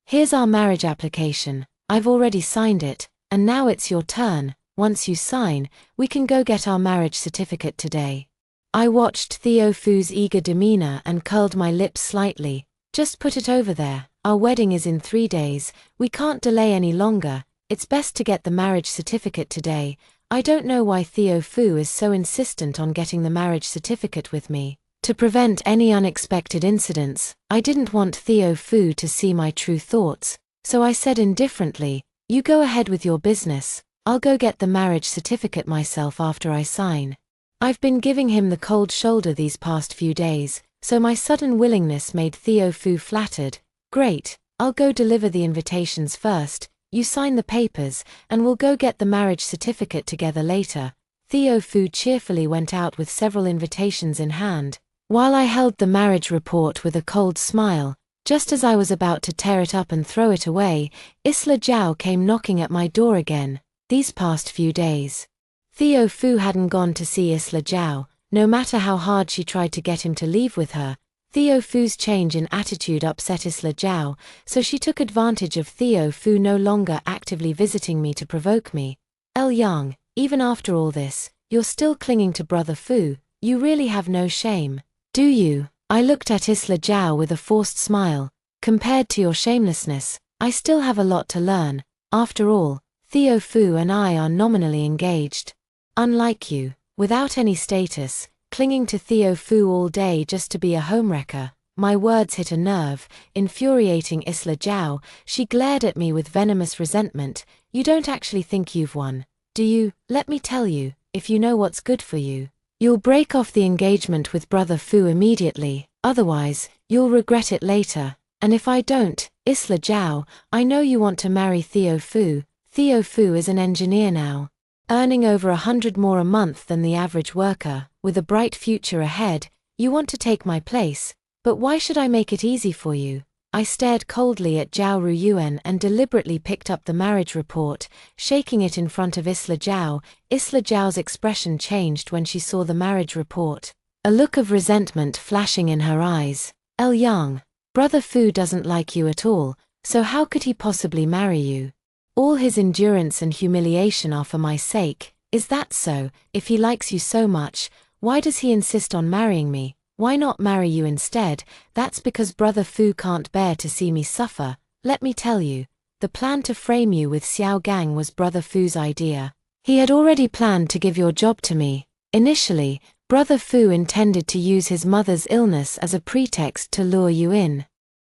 S1: Here's our marriage application. I've already signed it, and now it's your turn. Once you sign, we can go get our marriage certificate today. I watched Theo Fu's eager demeanor and curled my lips slightly. Just put it over there. Our wedding is in 3 days. We can't delay any longer. It's best to get the marriage certificate today. I don't know why Theo Fu is so insistent on getting the marriage certificate with me. To prevent any unexpected incidents, I didn't want Theo Fu to see my true thoughts, so I said indifferently, you go ahead with your business. I'll go get the marriage certificate myself after I sign. I've been giving him the cold shoulder these past few days, so my sudden willingness made Theo Fu flattered. Great, I'll go deliver the invitations first. You sign the papers, and we'll go get the marriage certificate together later. Theo Fu cheerfully went out with several invitations in hand, while I held the marriage report with a cold smile. Just as I was about to tear it up and throw it away, Isla Zhao came knocking at my door again. These past few days, Theo Fu hadn't gone to see Isla Zhao. No matter how hard she tried to get him to leave with her, Theo Fu's change in attitude upset Isla Zhao, so she took advantage of Theo Fu no longer actively visiting me to provoke me. Yang, even after all this, you're still clinging to Brother Fu, you really have no shame, do you? I looked at Isla Zhao with a forced smile. Compared to your shamelessness, I still have a lot to learn. After all, Theo Fu and I are nominally engaged. Unlike you, without any status, clinging to Theo Fu all day just to be a homewrecker. My words hit a nerve, infuriating Isla Zhao. She glared at me with venomous resentment. You don't actually think you've won, do you? Let me tell you, if you know what's good for you, you'll break off the engagement with Brother Fu immediately, otherwise, you'll regret it later. And if I don't, Isla Zhao, I know you want to marry Theo Fu. Theo Fu is an engineer now, earning over 100 more a month than the average worker, with a bright future ahead. You want to take my place, but why should I make it easy for you? I stared coldly at Zhao Ruyuan and deliberately picked up the marriage report, shaking it in front of Isla Zhao. Isla Zhao's expression changed when she saw the marriage report, a look of resentment flashing in her eyes. Yang, Brother Fu doesn't like you at all, so how could he possibly marry you? All his endurance and humiliation are for my sake, is that so? If he likes you so much, why does he insist on marrying me? Why not marry you instead? That's because Brother Fu can't bear to see me suffer. Let me tell you, the plan to frame you with Xiao Gang was Brother Fu's idea. He had already planned to give your job to me. Initially, Brother Fu intended to use his mother's illness as a pretext to lure you in.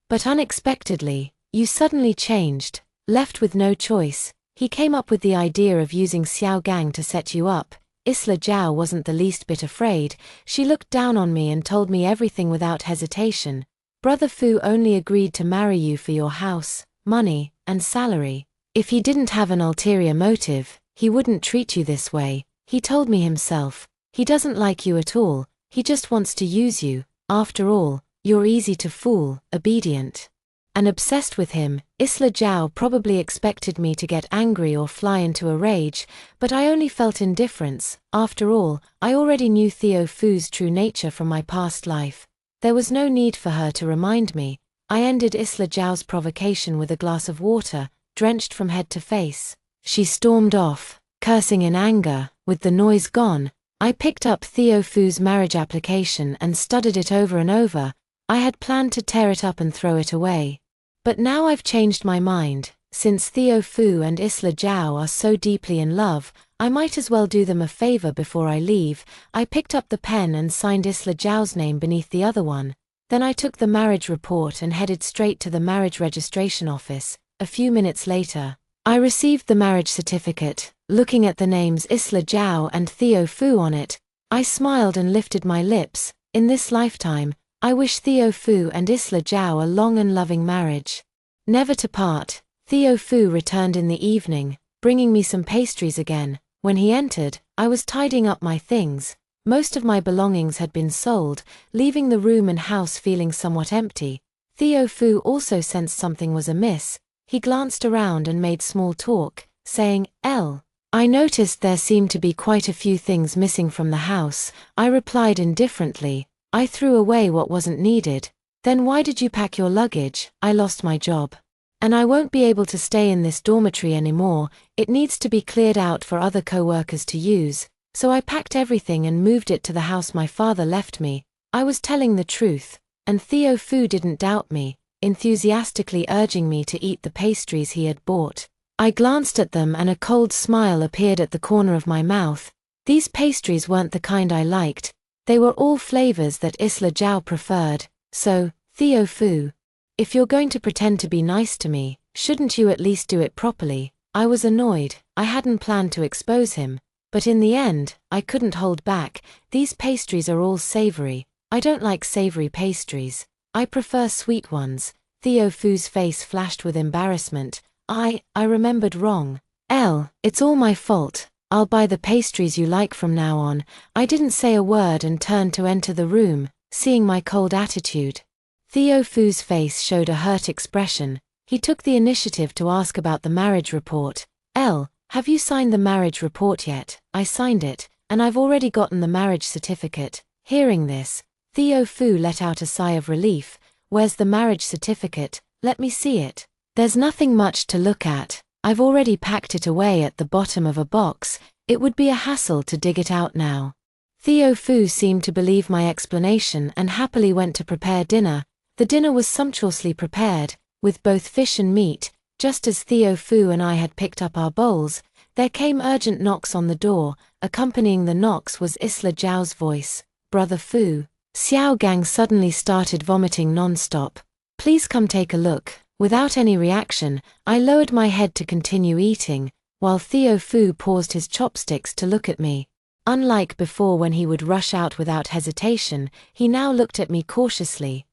S1: But unexpectedly, you suddenly changed. Left with no choice, he came up with the idea of using Xiao Gang to set you up. Isla Zhao wasn't the least bit afraid. She looked down on me and told me everything without hesitation. Brother Fu only agreed to marry you for your house, money, and salary. If he didn't have an ulterior motive, he wouldn't treat you this way. He told me himself. He doesn't like you at all, he just wants to use you. After all, you're easy to fool, obedient, and obsessed with him. Isla Zhao probably expected me to get angry or fly into a rage, but I only felt indifference. After all, I already knew Theo Fu's true nature from my past life. There was no need for her to remind me. I ended Isla Zhao's provocation with a glass of water, drenched from head to face. She stormed off, cursing in anger. With the noise gone, I picked up Theo Fu's marriage application and studied it over and over. I had planned to tear it up and throw it away. But now I've changed my mind. Since Theo Fu and Isla Zhao are so deeply in love, I might as well do them a favor before I leave. I picked up the pen and signed Isla Zhao's name beneath the other one. Then I took the marriage report and headed straight to the marriage registration office. A few minutes later, I received the marriage certificate. Looking at the names Isla Zhao and Theo Fu on it, I smiled and lifted my lips. In this lifetime, I wish Theo Fu and Isla Zhao a long and loving marriage, never to part. Theo Fu returned in the evening, bringing me some pastries again. When he entered, I was tidying up my things. Most of my belongings had been sold, leaving the room and house feeling somewhat empty. Theo Fu also sensed something was amiss. He glanced around and made small talk, saying, I noticed there seemed to be quite a few things missing from the house. I replied indifferently, I threw away what wasn't needed. Then why did you pack your luggage? I lost my job. And I won't be able to stay in this dormitory anymore. It needs to be cleared out for other co-workers to use. So I packed everything and moved it to the house my father left me. I was telling the truth. And Theo Fu didn't doubt me, enthusiastically urging me to eat the pastries he had bought. I glanced at them and a cold smile appeared at the corner of my mouth. These pastries weren't the kind I liked. They were all flavors that Isla Zhao preferred. So, Theo Fu, if you're going to pretend to be nice to me, shouldn't you at least do it properly? I was annoyed. I hadn't planned to expose him. But in the end, I couldn't hold back. These pastries are all savory. I don't like savory pastries. I prefer sweet ones. Theo Fu's face flashed with embarrassment. I remembered wrong. It's all my fault. I'll buy the pastries you like from now on. I didn't say a word and turned to enter the room, seeing my cold attitude. Theo Fu's face showed a hurt expression. He took the initiative to ask about the marriage report. Have you signed the marriage report yet? I signed it. and I've already gotten the marriage certificate. Hearing this, Theo Fu let out a sigh of relief. Where's the marriage certificate? Let me see it. There's nothing much to look at. I've already packed it away at the bottom of a box. It would be a hassle to dig it out now. Theo Fu seemed to believe my explanation and happily went to prepare dinner. The dinner was sumptuously prepared, with both fish and meat. Just as Theo Fu and I had picked up our bowls, there came urgent knocks on the door. Accompanying the knocks was Isla Zhao's voice. Brother Fu. Xiao Gang suddenly started vomiting non-stop. Please come take a look. Without any reaction, I lowered my head to continue eating, while Theo Fu paused his chopsticks to look at me. Unlike before when he would rush out without hesitation, he now looked at me cautiously.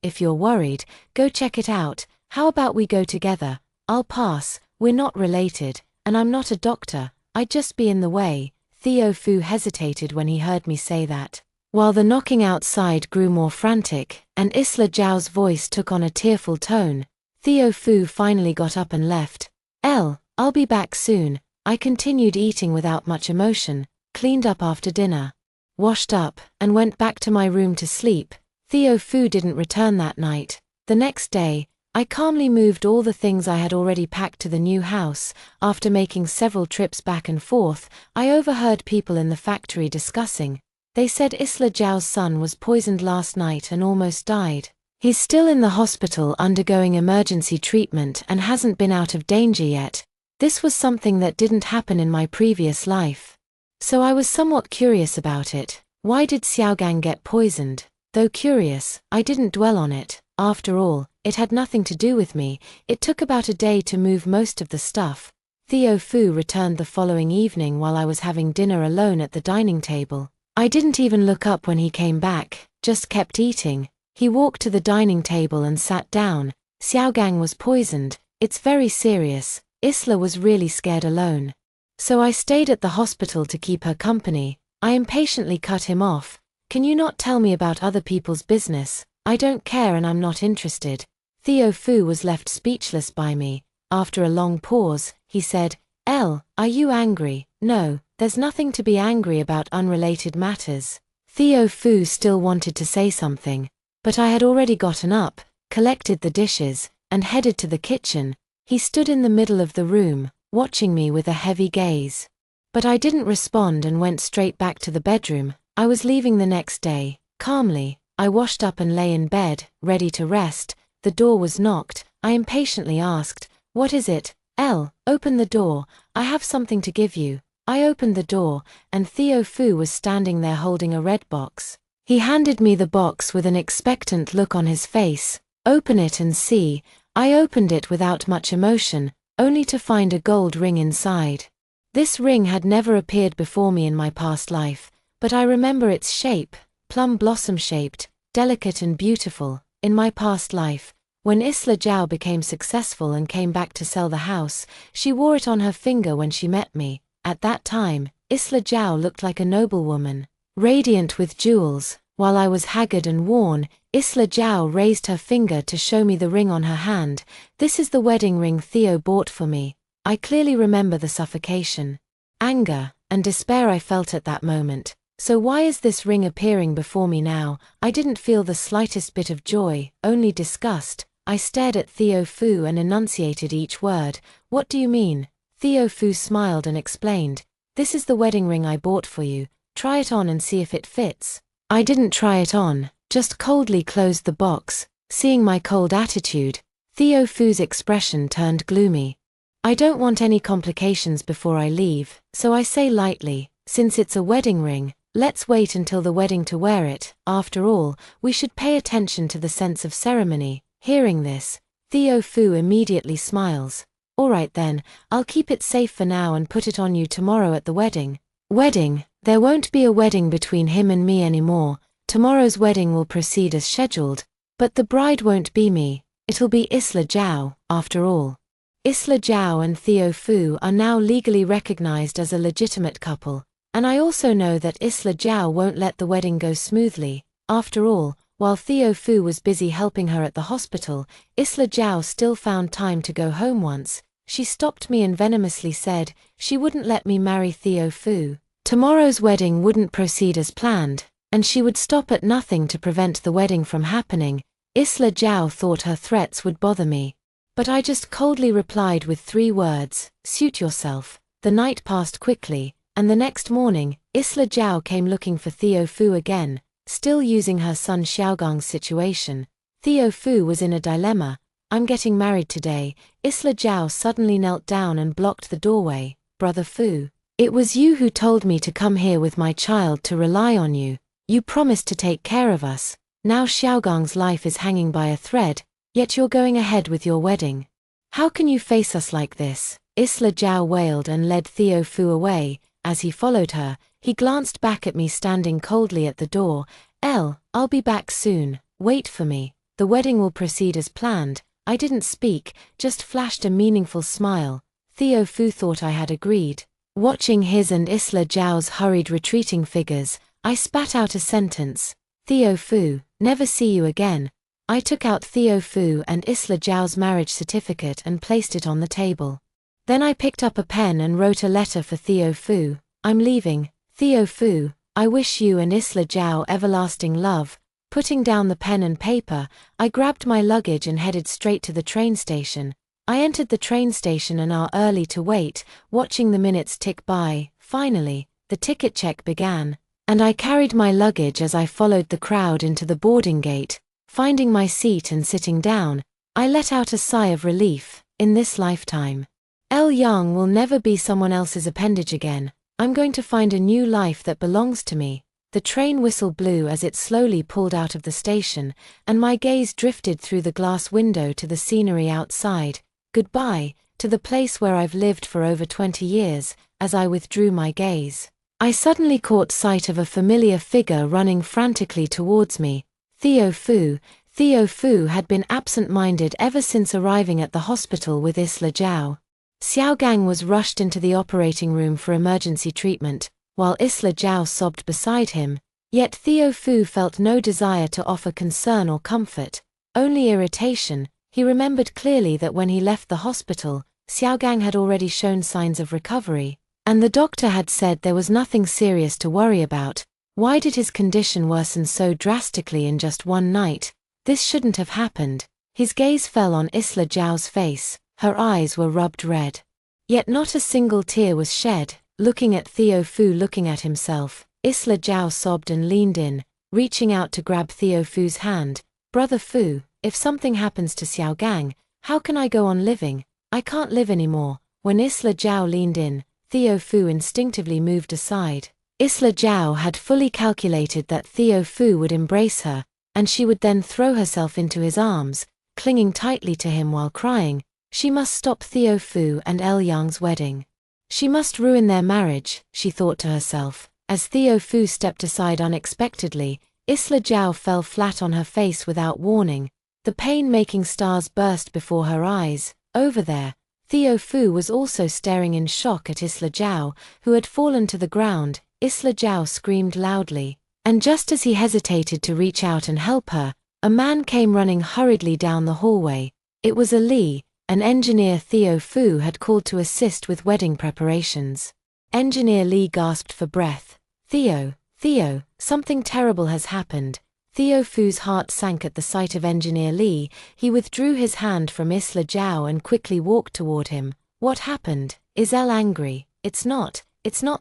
S1: If you're worried, go check it out. How about we go together? I'll pass. We're not related, and I'm not a doctor. I'd just be in the way. Theo Fu hesitated when he heard me say that. While the knocking outside grew more frantic, and Isla Zhao's voice took on a tearful tone, Theo Fu finally got up and left. I'll be back soon. I continued eating without much emotion, cleaned up after dinner, washed up, and went back to my room to sleep. Theo Fu didn't return that night. The next day, I calmly moved all the things I had already packed to the new house. After making several trips back and forth, I overheard people in the factory discussing. They said Isla Zhao's son was poisoned last night and almost died. He's still in the hospital undergoing emergency treatment and hasn't been out of danger yet. This was something that didn't happen in my previous life. So I was somewhat curious about it. Why did Xiaogang get poisoned? Though curious, I didn't dwell on it. After all, it had nothing to do with me. It took about a day to move most of the stuff. Theo Fu returned the following evening while I was having dinner alone at the dining table. I didn't even look up when he came back, just kept eating. He walked to the dining table and sat down. Xiaogang was poisoned. It's very serious. Isla was really scared alone. So I stayed at the hospital to keep her company. I impatiently cut him off. Can you not tell me about other people's business? I don't care and I'm not interested. Theo Fu was left speechless by me. After a long pause, he said, Are you angry? No, there's nothing to be angry about unrelated matters. Theo Fu still wanted to say something, but I had already gotten up, collected the dishes, and headed to the kitchen. He stood in the middle of the room, watching me with a heavy gaze. But I didn't respond and went straight back to the bedroom. I was leaving the next day. Calmly, I washed up and lay in bed, ready to rest. The door was knocked. I impatiently asked, What is it? Open the door. I have something to give you. I opened the door, and Theo Fu was standing there holding a red box. He handed me the box with an expectant look on his face. Open it and see. I opened it without much emotion, only to find a gold ring inside. This ring had never appeared before me in my past life, but I remember its shape, plum blossom shaped, delicate and beautiful. In my past life, when Isla Zhao became successful and came back to sell the house, she wore it on her finger when she met me. At that time, Isla Zhao looked like a noblewoman, radiant with jewels. While I was haggard and worn, Isla Zhao raised her finger to show me the ring on her hand. This is the wedding ring Theo bought for me. I clearly remember the suffocation, anger, and despair I felt at that moment. So why is this ring appearing before me now? I didn't feel the slightest bit of joy, only disgust. I stared at Theo Fu and enunciated each word. What do you mean? Theo Fu smiled and explained. This is the wedding ring I bought for you. Try it on and see if it fits. I didn't try it on, just coldly closed the box. Seeing my cold attitude, Theo Fu's expression turned gloomy. I don't want any complications before I leave, so I say lightly, since it's a wedding ring, let's wait until the wedding to wear it. After all, we should pay attention to the sense of ceremony. Hearing this, Theo Fu immediately smiles. All right then, I'll keep it safe for now and put it on you tomorrow at the wedding. Wedding? There won't be a wedding between him and me anymore. Tomorrow's wedding will proceed as scheduled, but the bride won't be me. It'll be Isla Zhao, after all. Isla Zhao and Theo Fu are now legally recognized as a legitimate couple, and I also know that Isla Zhao won't let the wedding go smoothly. After all, while Theo Fu was busy helping her at the hospital, Isla Zhao still found time to go home once. She stopped me and venomously said she wouldn't let me marry Theo Fu. Tomorrow's wedding wouldn't proceed as planned, and she would stop at nothing to prevent the wedding from happening. Isla Zhao thought her threats would bother me. But I just coldly replied with 3 words, "Suit yourself." The night passed quickly, and the next morning, Isla Zhao came looking for Theo Fu again, still using her son Xiaogang's situation. Theo Fu was in a dilemma. "I'm getting married today." Isla Zhao suddenly knelt down and blocked the doorway. "Brother Fu, it was you who told me to come here with my child, to rely on you. You promised to take care of us. Now Xiaogang's life is hanging by a thread, yet you're going ahead with your wedding. How can you face us like this?" Isla Zhao wailed and led Theo Fu away. As he followed her, he glanced back at me standing coldly at the door. I'll be back soon. Wait for me. The wedding will proceed as planned." I didn't speak, just flashed a meaningful smile. Theo Fu thought I had agreed. Watching his and Isla Zhao's hurried retreating figures, I spat out a sentence. "Theo Fu, never see you again." I took out Theo Fu and Isla Zhao's marriage certificate and placed it on the table. Then I picked up a pen and wrote a letter for Theo Fu. "I'm leaving. Theo Fu, I wish you and Isla Zhao everlasting love." Putting down the pen and paper, I grabbed my luggage and headed straight to the train station. I entered the train station an hour early to wait, watching the minutes tick by. Finally, the ticket check began, and I carried my luggage as I followed the crowd into the boarding gate. Finding my seat and sitting down, I let out a sigh of relief. In this lifetime, Yang will never be someone else's appendage again. I'm going to find a new life that belongs to me. The train whistle blew as it slowly pulled out of the station, and my gaze drifted through the glass window to the scenery outside. Goodbye, to the place where I've lived for over 20 years. As I withdrew my gaze, I suddenly caught sight of a familiar figure running frantically towards me. Theo Fu. Theo Fu had been absent-minded ever since arriving at the hospital with Isla Zhao. Xiaogang was rushed into the operating room for emergency treatment, while Isla Zhao sobbed beside him. Yet Theo Fu felt no desire to offer concern or comfort, only irritation. He remembered clearly that when he left the hospital, Xiaogang had already shown signs of recovery, and the doctor had said there was nothing serious to worry about. Why did his condition worsen so drastically in just one night? This shouldn't have happened. His gaze fell on Isla Zhao's face. Her eyes were rubbed red. Yet not a single tear was shed. Looking at Theo Fu looking at himself, Isla Zhao sobbed and leaned in, reaching out to grab Theo Fu's hand. "Brother Fu, if something happens to Xiaogang, how can I go on living? I can't live anymore." When Isla Zhao leaned in, Theo Fu instinctively moved aside. Isla Zhao had fully calculated that Theo Fu would embrace her, and she would then throw herself into his arms, clinging tightly to him while crying. She must stop Theo Fu and Yang's wedding. She must ruin their marriage, she thought to herself. As Theo Fu stepped aside unexpectedly, Isla Zhao fell flat on her face without warning. The pain-making stars burst before her eyes. Over there, Theo Fu was also staring in shock at Isla Zhao, who had fallen to the ground. Isla Zhao screamed loudly, and just as he hesitated to reach out and help her, a man came running hurriedly down the hallway. It was Ali, an engineer Theo Fu had called to assist with wedding preparations. Engineer Li gasped for breath. Theo, something terrible has happened." Theo Fu's heart sank at the sight of Engineer Li. He withdrew his hand from Isla Zhao and quickly walked toward him. "What happened? Is Elle angry?" It's not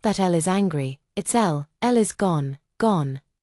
S1: that Elle is angry, it's Elle is gone.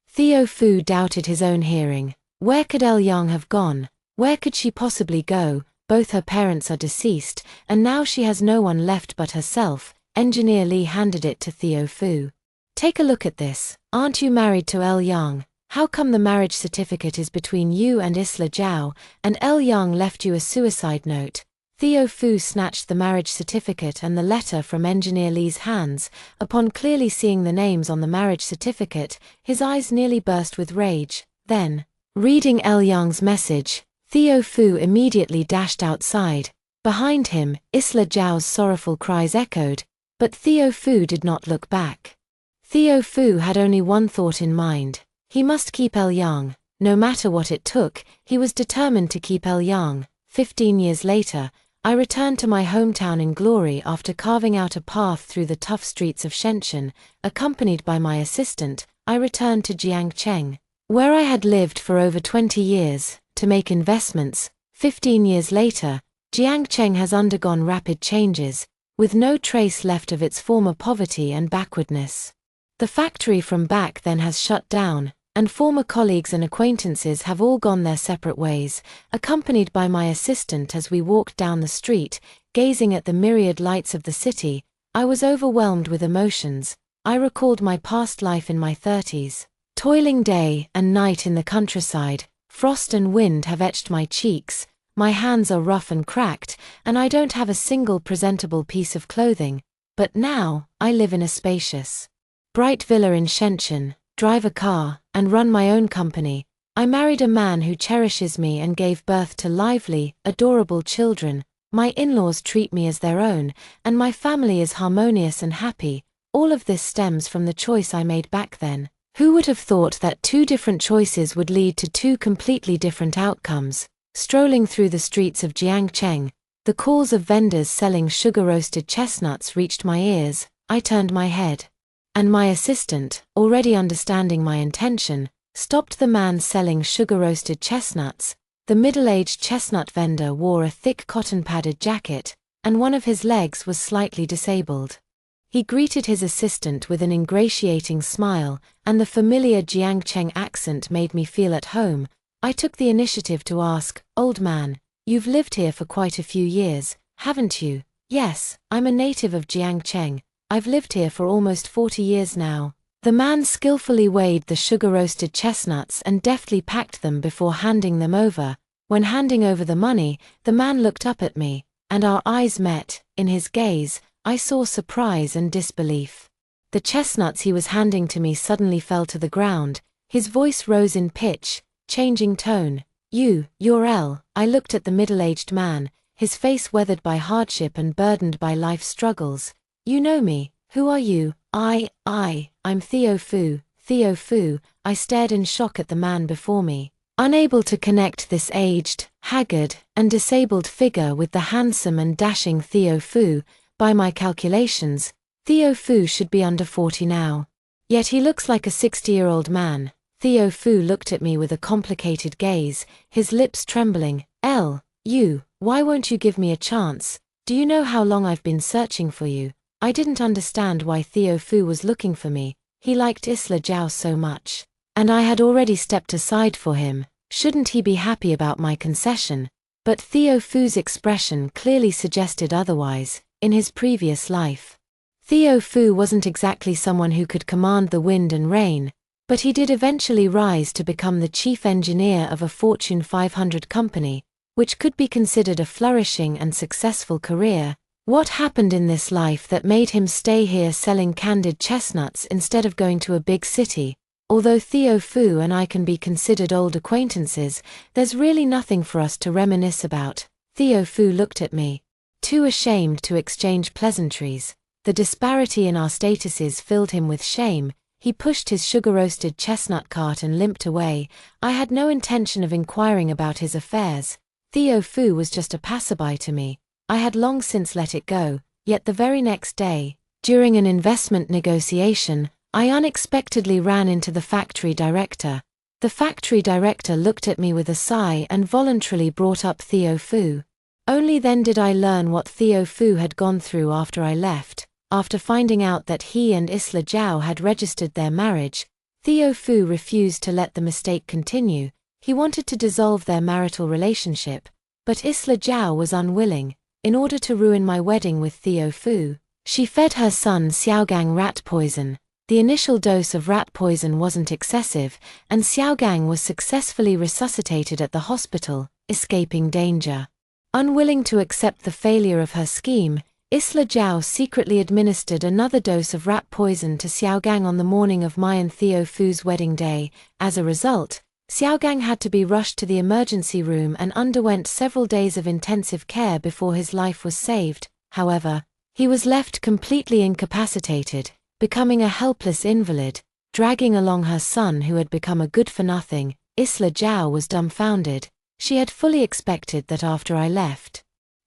S1: Theo Fu doubted his own hearing. Where could Yang have gone? Where could she possibly go? Both her parents are deceased, and now she has no one left but herself. Engineer Li handed it to Theo Fu. "Take a look at this. Aren't you married to Yang? How come the marriage certificate is between you and Isla Zhao, and Yang left you a suicide note?" Theo Fu snatched the marriage certificate and the letter from Engineer Li's hands. Upon clearly seeing the names on the marriage certificate, his eyes nearly burst with rage. Then, reading Yang's message, Theo Fu immediately dashed outside. Behind him, Isla Zhao's sorrowful cries echoed, but Theo Fu did not look back. Theo Fu had only one thought in mind. He must keep Yang. No matter what it took, he was determined to keep Yang. 15 years later, I returned to my hometown in glory after carving out a path through the tough streets of Shenzhen. Accompanied by my assistant, I returned to Jiangcheng, where I had lived for over 20 years, to make investments. 15 years later, Jiangcheng has undergone rapid changes, with no trace left of its former poverty and backwardness. The factory from back then has shut down, and former colleagues and acquaintances have all gone their separate ways. Accompanied by my assistant as we walked down the street, gazing at the myriad lights of the city, I was overwhelmed with emotions. I recalled my past life in my 30s. Toiling day and night in the countryside, frost and wind have etched my cheeks, my hands are rough and cracked, and I don't have a single presentable piece of clothing. But now, I live in a spacious, bright villa in Shenzhen, drive a car, and run my own company. I married a man who cherishes me and gave birth to lively, adorable children. My in-laws treat me as their own, and my family is harmonious and happy. All of this stems from the choice I made back then. Who would have thought that two different choices would lead to two completely different outcomes? Strolling through the streets of Jiangcheng, the calls of vendors selling sugar-roasted chestnuts reached my ears. I turned my head, and my assistant, already understanding my intention, stopped the man selling sugar-roasted chestnuts. The middle-aged chestnut vendor wore a thick cotton-padded jacket, and one of his legs was slightly disabled. He greeted his assistant with an ingratiating smile, and the familiar Jiangcheng accent made me feel at home. I took the initiative to ask, "Old man, you've lived here for quite a few years, haven't you?" "Yes, I'm a native of Jiangcheng. I've lived here for almost 40 years now." The man skillfully weighed the sugar-roasted chestnuts and deftly packed them before handing them over. When handing over the money, the man looked up at me, and our eyes met. In his gaze, I saw surprise and disbelief. The chestnuts he was handing to me suddenly fell to the ground. His voice rose in pitch, changing tone. You're L." I looked at the middle-aged man, his face weathered by hardship and burdened by life struggles. "You know me. Who are you?" I'm Theo Fu. Theo Fu." I stared in shock at the man before me, unable to connect this aged, haggard, and disabled figure with the handsome and dashing Theo Fu. By my calculations, Theo Fu should be under 40 now. Yet he looks like a 60-year-old man. Theo Fu looked at me with a complicated gaze, his lips trembling. Why won't you give me a chance? Do you know how long I've been searching for you?" I didn't understand why Theo Fu was looking for me. He liked Isla Zhao so much, and I had already stepped aside for him. Shouldn't he be happy about my concession? But Theo Fu's expression clearly suggested otherwise. In his previous life, Theo Fu wasn't exactly someone who could command the wind and rain, but he did eventually rise to become the chief engineer of a Fortune 500 company, which could be considered a flourishing and successful career. What happened in this life that made him stay here selling candied chestnuts instead of going to a big city? Although Theo Fu and I can be considered old acquaintances, there's really nothing for us to reminisce about. Theo Fu looked at me, too ashamed to exchange pleasantries. The disparity in our statuses filled him with shame. He pushed his sugar-roasted chestnut cart and limped away. I had no intention of inquiring about his affairs. Theo Fu was just a passerby to me. I had long since let it go, yet the very next day, during an investment negotiation, I unexpectedly ran into the factory director. The factory director looked at me with a sigh and voluntarily brought up Theo Fu. Only then did I learn what Theo Fu had gone through after I left. After finding out that he and Isla Zhao had registered their marriage, Theo Fu refused to let the mistake continue. He wanted to dissolve their marital relationship, but Isla Zhao was unwilling. In order to ruin my wedding with Theo Fu, she fed her son Xiaogang rat poison. The initial dose of rat poison wasn't excessive, and Xiaogang was successfully resuscitated at the hospital, escaping danger. Unwilling to accept the failure of her scheme, Isla Zhao secretly administered another dose of rat poison to Xiaogang on the morning of my and Theo Fu's wedding day. As a result, Xiaogang had to be rushed to the emergency room and underwent several days of intensive care before his life was saved. However, he was left completely incapacitated, becoming a helpless invalid, dragging along her son who had become a good-for-nothing. Isla Zhao was dumbfounded. She had fully expected that after I left,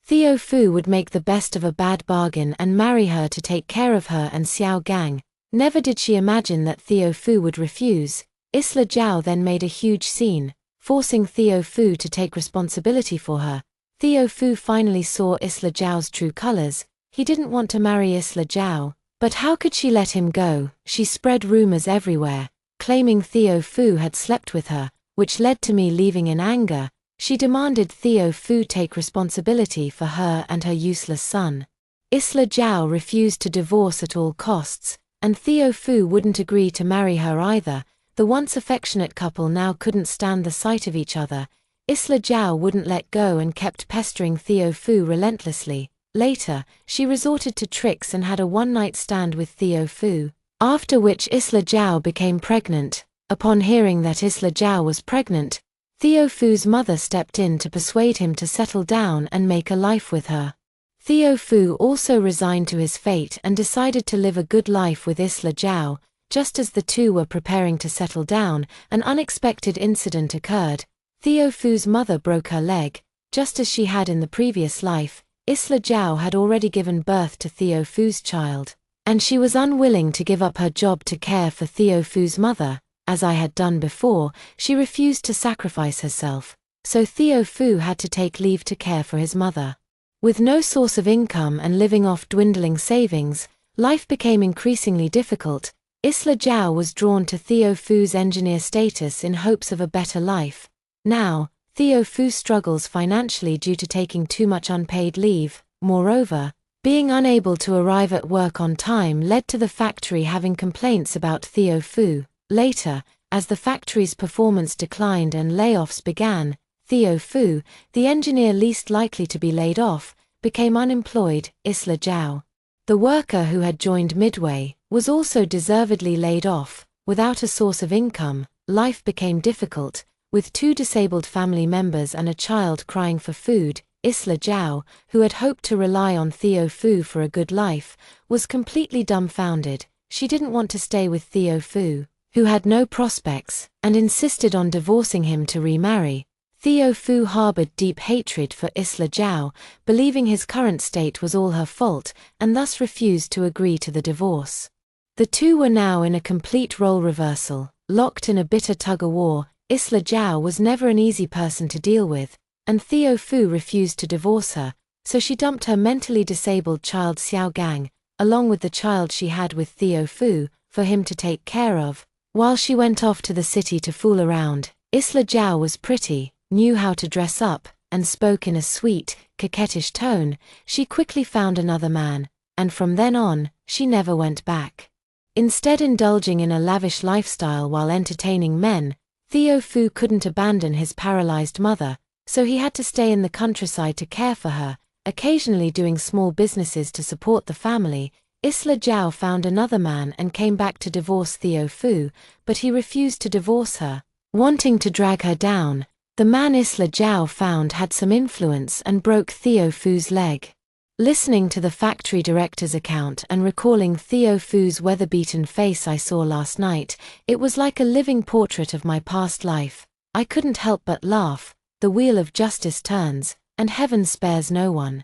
S1: Theo Fu would make the best of a bad bargain and marry her to take care of her and Xiao Gang. Never did she imagine that Theo Fu would refuse. Isla Zhao then made a huge scene, forcing Theo Fu to take responsibility for her. Theo Fu finally saw Isla Zhao's true colors. He didn't want to marry Isla Zhao, but how could she let him go? She spread rumors everywhere, claiming Theo Fu had slept with her, which led to me leaving in anger. She demanded Theo Fu take responsibility for her and her useless son. Isla Zhao refused to divorce at all costs, and Theo Fu wouldn't agree to marry her either. The once affectionate couple now couldn't stand the sight of each other. Isla Zhao wouldn't let go and kept pestering Theo Fu relentlessly. Later, she resorted to tricks and had a one-night stand with Theo Fu, after which Isla Zhao became pregnant. Upon hearing that Isla Zhao was pregnant, Theo Fu's mother stepped in to persuade him to settle down and make a life with her. Theo Fu also resigned to his fate and decided to live a good life with Isla Zhao. Just as the two were preparing to settle down, an unexpected incident occurred. Theo Fu's mother broke her leg. Just as she had in the previous life, Isla Zhao had already given birth to Theo Fu's child, and she was unwilling to give up her job to care for Theo Fu's mother. As I had done before, she refused to sacrifice herself, so Theo Fu had to take leave to care for his mother. With no source of income and living off dwindling savings, life became increasingly difficult. Isla Zhao was drawn to Theo Fu's engineer status in hopes of a better life. Now, Theo Fu struggles financially due to taking too much unpaid leave. Moreover, being unable to arrive at work on time led to the factory having complaints about Theo Fu. Later, as the factory's performance declined and layoffs began, Theo Fu, the engineer least likely to be laid off, became unemployed. Isla Zhao, the worker who had joined midway, was also deservedly laid off. Without a source of income, life became difficult. With two disabled family members and a child crying for food, Isla Zhao, who had hoped to rely on Theo Fu for a good life, was completely dumbfounded. She didn't want to stay with Theo Fu, who had no prospects, and insisted on divorcing him to remarry. Theo Fu harbored deep hatred for Isla Zhao, believing his current state was all her fault, and thus refused to agree to the divorce. The two were now in a complete role reversal, locked in a bitter tug-of-war. Isla Zhao was never an easy person to deal with, and Theo Fu refused to divorce her, so she dumped her mentally disabled child Xiao Gang, along with the child she had with Theo Fu, for him to take care of. While she went off to the city to fool around, Isla Zhao was pretty, knew how to dress up, and spoke in a sweet, coquettish tone. She quickly found another man, and from then on, she never went back. Instead indulging in a lavish lifestyle while entertaining men, Theo Fu couldn't abandon his paralyzed mother, so he had to stay in the countryside to care for her, occasionally doing small businesses to support the family. Isla Zhao found another man and came back to divorce Theo Fu, but he refused to divorce her, wanting to drag her down. The man Isla Zhao found had some influence and broke Theo Fu's leg. Listening to the factory director's account and recalling Theo Fu's weather-beaten face I saw last night, it was like a living portrait of my past life. I couldn't help but laugh. The wheel of justice turns, and heaven spares no one.